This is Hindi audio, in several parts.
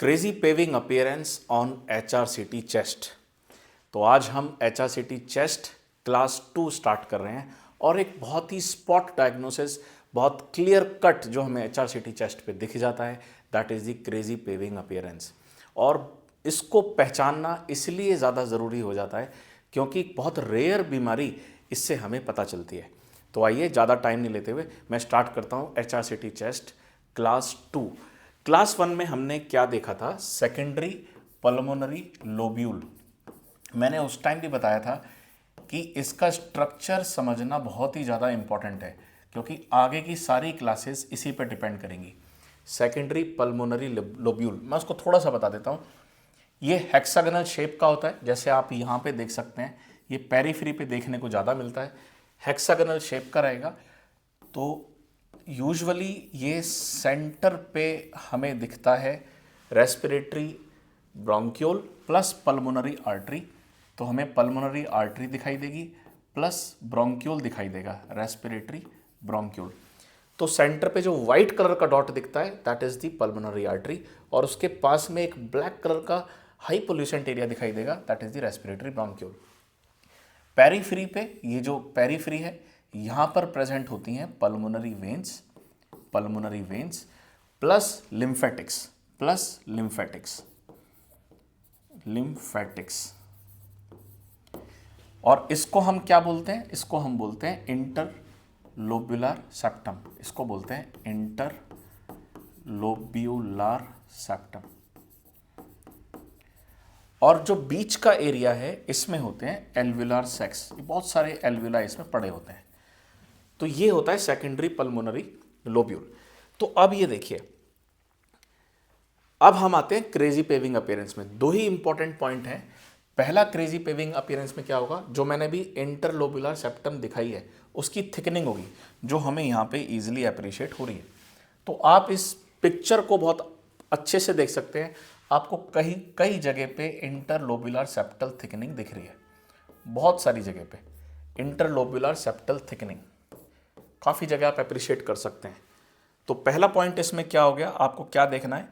Crazy paving appearance on HRCT chest. तो आज हम HRCT चेस्ट क्लास 2 स्टार्ट कर रहे हैं और एक बहुत ही स्पॉट डायग्नोसिस, बहुत क्लियर कट जो हमें HRCT चेस्ट पे दिख जाता है, that is the crazy paving appearance. और इसको पहचानना इसलिए ज़्यादा ज़रूरी हो जाता है क्योंकि बहुत रेयर बीमारी इससे हमें पता चलती है। तो आइए ज़्यादा टाइम नहीं लेते हुए मैं स्टार्ट करता हूँ HRCT चेस्ट क्लास 2। क्लास 1 में हमने क्या देखा था? Secondary pulmonary lobule. मैंने उस टाइम भी बताया था कि इसका स्ट्रक्चर समझना बहुत ही ज़्यादा इंपॉर्टेंट है क्योंकि आगे की सारी क्लासेस इसी पर डिपेंड करेंगी। सेकेंडरी पल्मोनरी लोब्यूल मैं उसको थोड़ा सा बता देता हूँ। ये हेक्सागोनल शेप का होता है, जैसे आप यहाँ पे देख सकते हैं। ये पेरीफ्री पे देखने को ज़्यादा मिलता है, हेक्सागोनल शेप का रहेगा। तो यूजुअली ये सेंटर पे हमें दिखता है respiratory bronchiole plus pulmonary artery. तो हमें पल्मोनरी आर्टरी दिखाई देगी प्लस ब्रोंक्यूल दिखाई देगा, रेस्पिरेटरी ब्रोंक्यूल। तो सेंटर पे जो व्हाइट कलर का डॉट दिखता है that is the pulmonary artery, और उसके पास में एक ब्लैक कलर का हाई पोल्यूसेंट एरिया दिखाई देगा that is the respiratory bronchiole. Periphery पे ये जो पेरीफ्री है यहाँ पर प्रेजेंट होती हैं पल्मोनरी वेन्स प्लस लिम्फेटिक्स। और इसको हम क्या बोलते हैं? इसको हम बोलते हैं इंटरलोब्यूलर सेप्टम। इसको बोलते हैं इंटरलोब्यूलर सेप्टम। और जो बीच का एरिया है इसमें होते हैं एल्वुलर सेक्स। बहुत सारे एल्वुला इसमें पड़े होते हैं। तो ये होता है सेकेंडरी पल्मोनरी लोब्यूल। तो अब ये देखिए, अब हम आते हैं क्रेजी पेविंग अपीयरेंस में। दो ही इंपॉर्टेंट पॉइंट हैं। पहला, क्रेजी पेविंग अपीयरेंस में क्या होगा, जो मैंने भी इंटरलोब्यूलर सेप्टम दिखाई है उसकी थिकनिंग होगी, जो हमें यहाँ पे इजीली अप्रिशिएट हो रही है। तो आप इस पिक्चर को बहुत अच्छे से देख सकते हैं। आपको कई जगह पे इंटरलोब्यूलर सेप्टल थिकनिंग दिख रही है, बहुत सारी जगह पे इंटरलोब्यूलर सेप्टल थिकनिंग काफ़ी जगह आप अप्रिशिएट कर सकते हैं। तो पहला पॉइंट इसमें क्या हो गया, आपको क्या देखना है?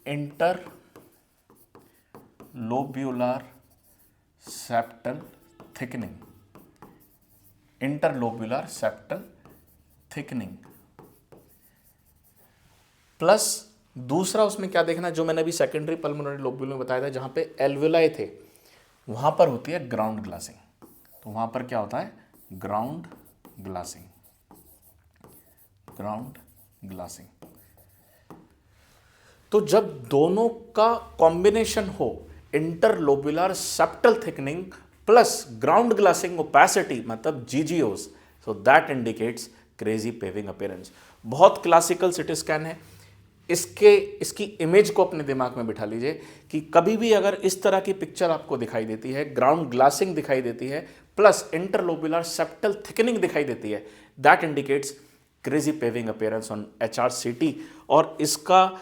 इंटरलोब्यूलर सेप्टल थिकनिंग प्लस दूसरा उसमें क्या देखना है, जो मैंने अभी सेकेंडरी पल्मोनरी लोब्यूल में बताया था, जहां पे एल्वुलाई थे वहां पर होती है ग्राउंड ग्लासिंग। तो वहां पर क्या होता है? Ground glassing. तो जब दोनों का कॉम्बिनेशन हो, interlobular septal thickening plus ground glassing opacity, मतलब GGOs, so that indicates crazy paving appearance. बहुत क्लासिकल सिटी स्कैन है। इसकी इमेज को अपने दिमाग में बिठा लीजिए कि कभी भी अगर इस तरह की पिक्चर आपको दिखाई देती है, ग्राउंड ग्लासिंग दिखाई देती है प्लस इंटरलोब्यूलर सेप्टल थिकनिंग दिखाई देती है, that indicates crazy paving appearance on HRCT। और इसका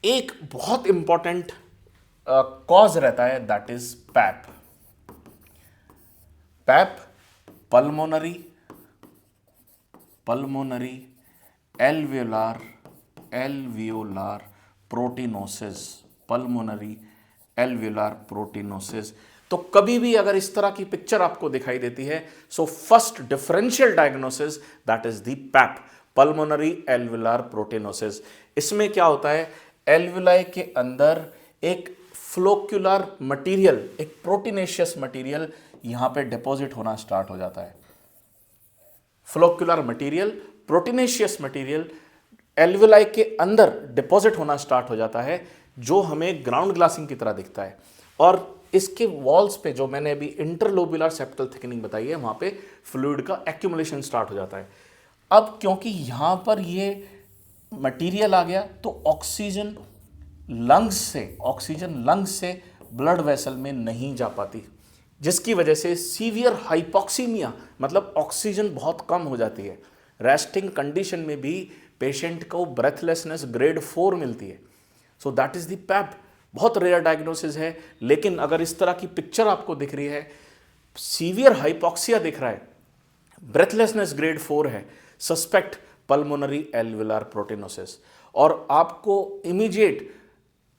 एक बहुत इंपॉर्टेंट कॉज रहता है, that is PAP pulmonary alveolar proteinosis. तो कभी भी अगर इस तरह की पिक्चर आपको दिखाई देती है, so first differential diagnosis that is the PAP, pulmonary alveolar proteinosis. इसमें क्या होता है? एल्वुलाई के अंदर एक फ्लोक्यूलर मटेरियल, एक प्रोटीनेशियस मटेरियल यहां पे डिपॉजिट होना स्टार्ट हो जाता है। Floccular material, proteinaceous material alveoli के अंदर डिपॉजिट होना स्टार्ट हो जाता है, जो हमें ग्राउंड ग्लासिंग की तरह दिखता है। और इसके वॉल्स पे जो मैंने अभी इंटरलोब्यूलर सेप्टल थिकनिंग बताई है, वहां पे फ्लूइड का एक्यूमुलेशन स्टार्ट हो जाता है। अब क्योंकि यहां पर ये मटेरियल आ गया, तो ऑक्सीजन लंग्स से ब्लड वेसल में नहीं जा पाती, जिसकी वजह से सीवियर हाइपोक्सीमिया, मतलब ऑक्सीजन बहुत कम हो जाती है। रेस्टिंग कंडीशन में भी पेशेंट को ब्रेथलेसनेस ग्रेड 4 मिलती है। So that is the pap. बहुत रेयर डायग्नोसिस है, लेकिन अगर इस तरह की पिक्चर आपको दिख रही है, सीवियर हाइपोक्सिया दिख रहा है, ब्रेथलेसनेस ग्रेड 4 है, सस्पेक्ट पल्मोनरी एल्वुलर प्रोटीनोसिस। और आपको इमीडिएट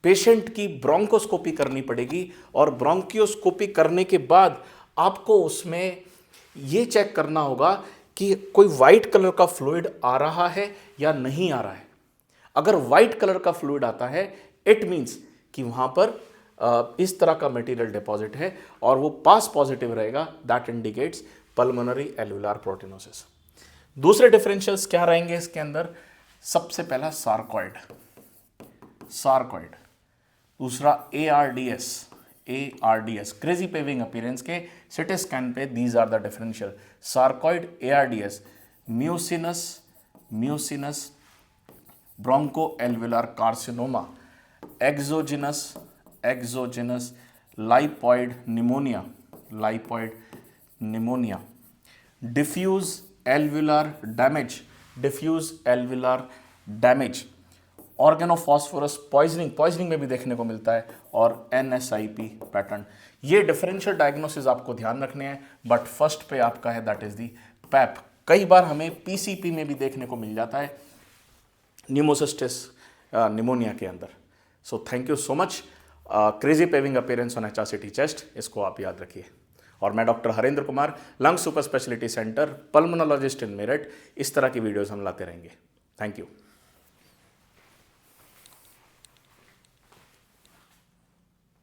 पेशेंट की ब्रोंकोस्कोपी करनी पड़ेगी और ब्रोंकियोस्कोपी करने के बाद आपको उसमें ये चेक करना होगा कि कोई वाइट कलर का फ्लूइड आ रहा है या नहीं आ रहा है। अगर वाइट कलर का फ्लूइड आता है इट मीन्स कि वहां पर इस तरह का मटेरियल डिपॉजिट है और वो पास पॉजिटिव रहेगा, दैट इंडिकेट्स पल्मोनरी एल्वुलर प्रोटेनोसिस। दूसरे डिफरेंशियल्स क्या रहेंगे इसके अंदर? सबसे पहला सार्कॉइड, दूसरा ARDS क्रेजी पेविंग अपीयरेंस के सिटी स्कैन पे these are the differential. Sarcoid, ARDS, mucinous bronchoalveolar carcinoma, exogenous lipoid pneumonia, diffuse alveolar damage, organophosphorus poisoning में भी देखने को मिलता है, और NSIP पैटर्न। ये डिफरेंशियल डायग्नोसिस आपको ध्यान रखने हैं, बट फर्स्ट पे आपका है दैट इज दी पैप। कई बार हमें PCP में भी देखने को मिल जाता है, न्यूमोसिस्टिस निमोनिया के अंदर। So thank you so much. Crazy paving appearance on HRCT chest, इसको आप याद रखिए। और मैं doctor Harendra Kumar, lung super speciality centre, pulmonologist in Meerut, इस तरह की वीडियोस हम लाते रहेंगे। Thank you.